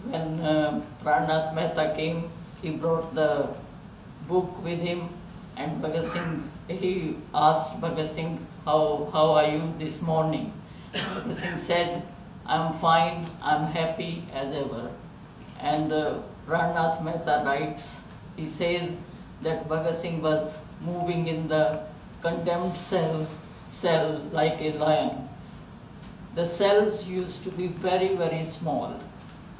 when Pranath Mehta came, he brought the book with him, and Bhagat Singh, he asked Bhagat Singh, how are you this morning? Bhagat Singh said, I'm fine, I'm happy as ever. And Pranath Mehta writes, he says that Bhagat Singh was moving in the condemned cell like a lion. The cells used to be very, very small.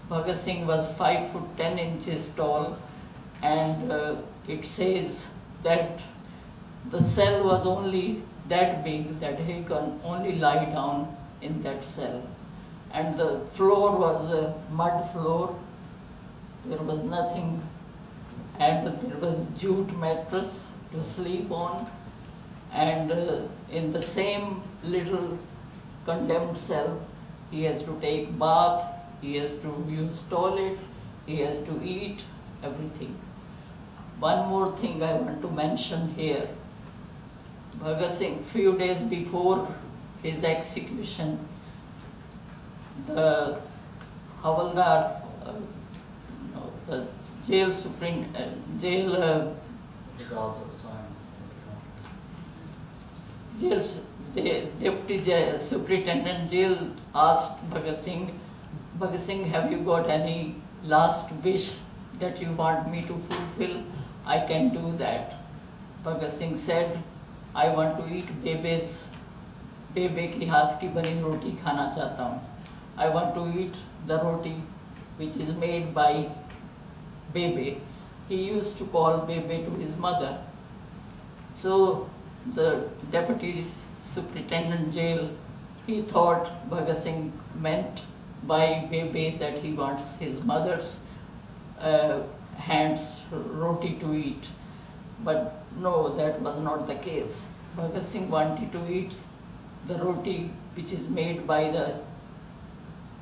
Bhagat Singh was 5 foot 10 inches tall, and it says that the cell was only that big that he can only lie down in that cell. And the floor was a mud floor. There was nothing, and there was jute mattress to sleep on. And in the same little condemned cell, he has to take bath, he has to use toilet, he has to eat, everything. One more thing I want to mention here. Bhagat Singh, few days before his execution, the Havaldar, the jail The guards at the time. Deputy Superintendent Jail asked Bhagat Singh, have you got any last wish that you want me to fulfill? I can do that. Bhagat Singh said, I want to eat बेबे की हाथ की बनी रोटी खाना चाहता हूँ. I want to eat the roti which is made by Bebe. He used to call Bebe to his mother. So the Deputy Superintendent Jail, he thought Bhagat Singh meant by Bebe that he wants his mother's hands roti to eat. But no, that was not the case. Bhagat Singh wanted to eat the roti which is made by the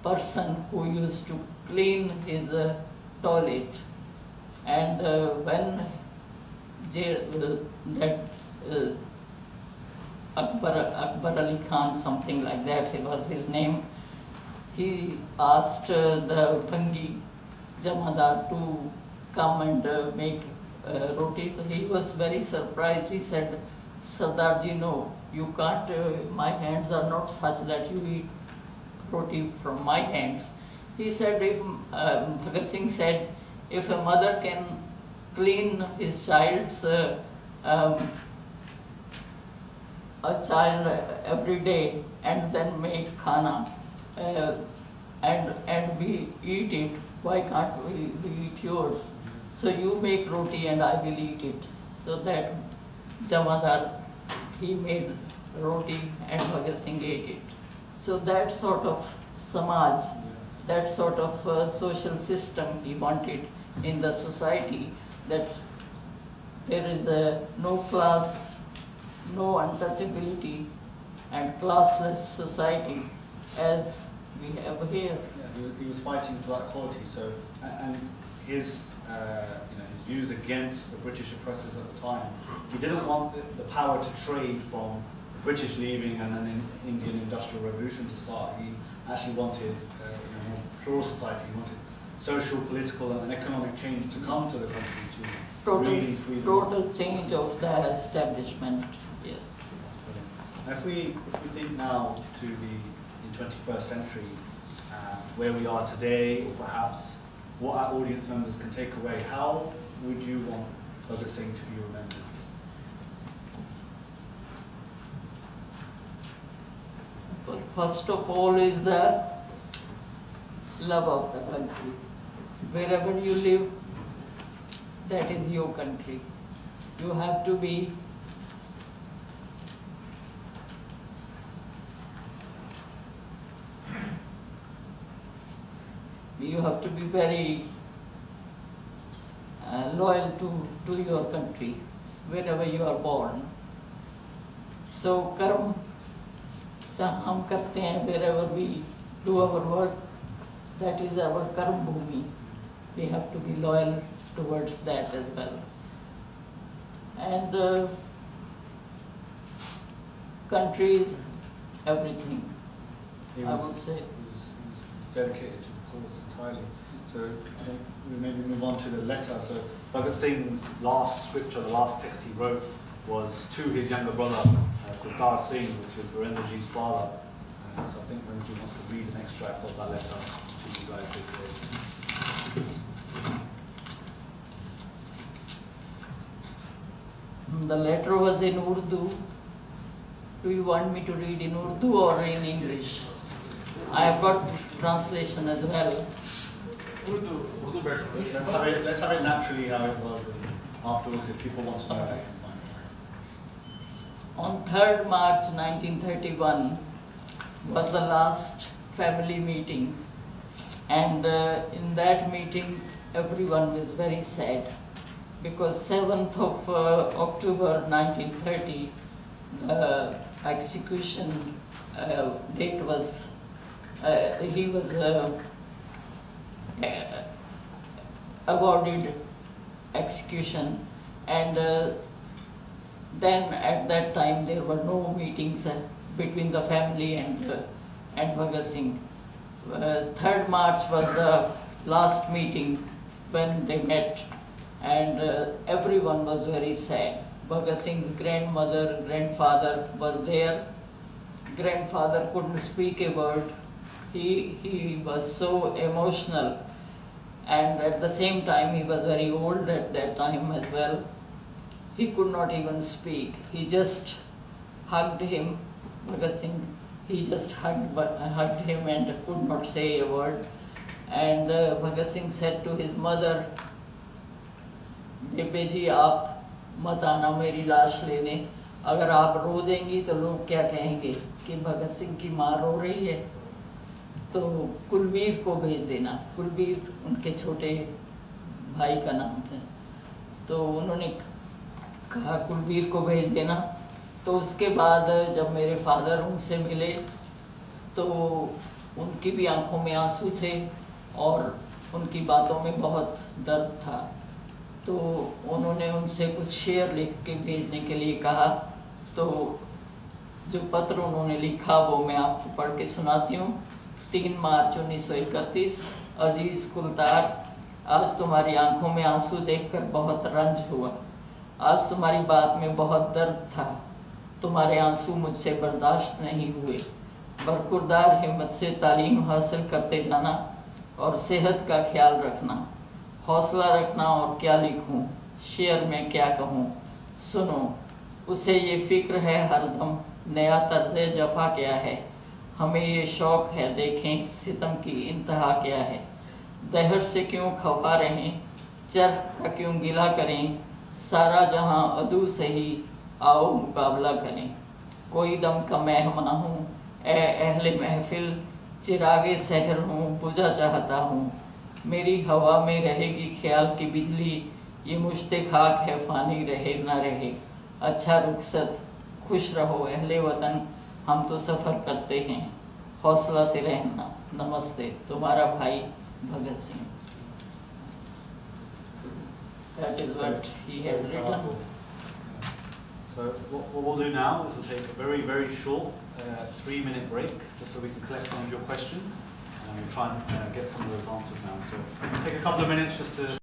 person who used to clean his toilet. And when Akbar Ali Khan, something like that, it was his name, he asked the Bhangi Jamadar to come and make roti. So he was very surprised. He said, Sardarji, no, you can't, my hands are not such that you eat roti from my hands. He said, if Bhagat Singh said, if a mother can clean his child's a child every day and then make khana and we eat it, why can't we eat yours? So you make roti and I will eat it. So that Jamadar, he made roti and Bhagat Singh ate it. So that sort of samaj, that sort of social system he wanted in the society, that there is no class, no untouchability, and classless society as we have here. Yeah, he was fighting for that quality. So, and his his views against the British oppressors at the time, he didn't want the power to trade from the British leaving and then Indian Industrial Revolution to start. He actually wanted a more pure society. He wanted social, political, and economic change to come to the country to really free total change of the establishment. Yes. And if we think now to the 21st century, where we are today, or perhaps what our audience members can take away, how would you want Bhagat Singh to be remembered? Well, first of all is the love of the country. Wherever you live, that is your country. You have to be very loyal to your country wherever you are born. So karm hum karte hain, wherever we do our work, that is our karm bhumi. We have to be loyal towards that as well. And country is everything, I would say. He was dedicated to the course, entirely. So I think we maybe move on to the letter. So Bhagat Singh's last scripture, the last text he wrote, was to his younger brother, Kurtar Singh, which is Virendraji's father. So I think Virendraji wants to read an extract of that letter to you guys this day. The letter was in Urdu. Do you want me to read in Urdu or in English? I have got translation as well. Urdu better. Let's have it naturally how it was, and afterwards, if people want to know, they can find it. On 3rd March 1931 was the last family meeting, and in that meeting everyone was very sad because 7th of October 1930 execution date was, he was awarded execution, and then at that time there were no meetings between the family and Bhagat Singh. 3rd March was the last meeting when they met, and everyone was very sad. Bhagat Singh's grandmother, grandfather was there. Grandfather couldn't speak a word. He was so emotional, and at the same time he was very old at that time as well. He could not even speak. He just hugged him, Bhagat Singh. He just hugged him and could not say a word. And Bhagat Singh said to his mother, बेबे जी आप मत आना मेरी लाश लेने, अगर आप रो देंगी तो लोग क्या कहेंगे कि भगत सिंह की माँ रो रही है, तो कुलवीर को भेज देना। कुलवीर उनके छोटे भाई का नाम था, तो उन्होंने कहा कुलवीर को भेज देना। तो उसके बाद जब मेरे फादर उनसे मिले तो उनकी भी आंखों में आंसू थे और उनकी बातों में बहुत दर्द था। तो उन्होंने उनसे कुछ शेर लिख के भेजने के लिए कहा। तो जो पत्र उन्होंने लिखा वो मैं आपको पढ़ के सुनाती हूँ। 3 मार्च 1931। अजीज कुलतार, आज तुम्हारी आंखों में आंसू देखकर बहुत रंज हुआ। आज तुम्हारी बात में बहुत दर्द था। तुम्हारे आंसू मुझसे बर्दाश्त नहीं हुए। बरखुरदार हिम्मत से तालीम हासिल करते जाना और सेहत का ख्याल रखना। हौसला रखना। और क्या लिखूं, शेर में क्या कहूं, सुनो। उसे ये फिक्र है हरदम नया तर्ज़े जफा क्या है। हमें ये शौक है देखें सितम की इंतहा क्या है। दहर से क्यों खफा रहें, चरख का क्यों गिला करें। सारा जहां अदू सही, आओ मुकाबला करें। कोई दम का मेहमान हूँ, ए अहले महफिल। चिरागे सहर हूँ, बुझा चाहता हूँ। मेरी हवा में रहेगी ख्याल की बिजली। ये मुश्ते खाक है, फानी रहे ना रहे। अच्छा रुखसत, खुश रहो अहले वतन। हम तो सफ़र करते हैं, हौसला से रहना। नमस्ते, तुम्हारा भाई Bhagat Singh. That is what he had written. So what we'll do now is we'll take a very, very short 3-minute break, just so we can collect some of your questions, and we'll try and get some of those answers now. So take a couple of minutes just to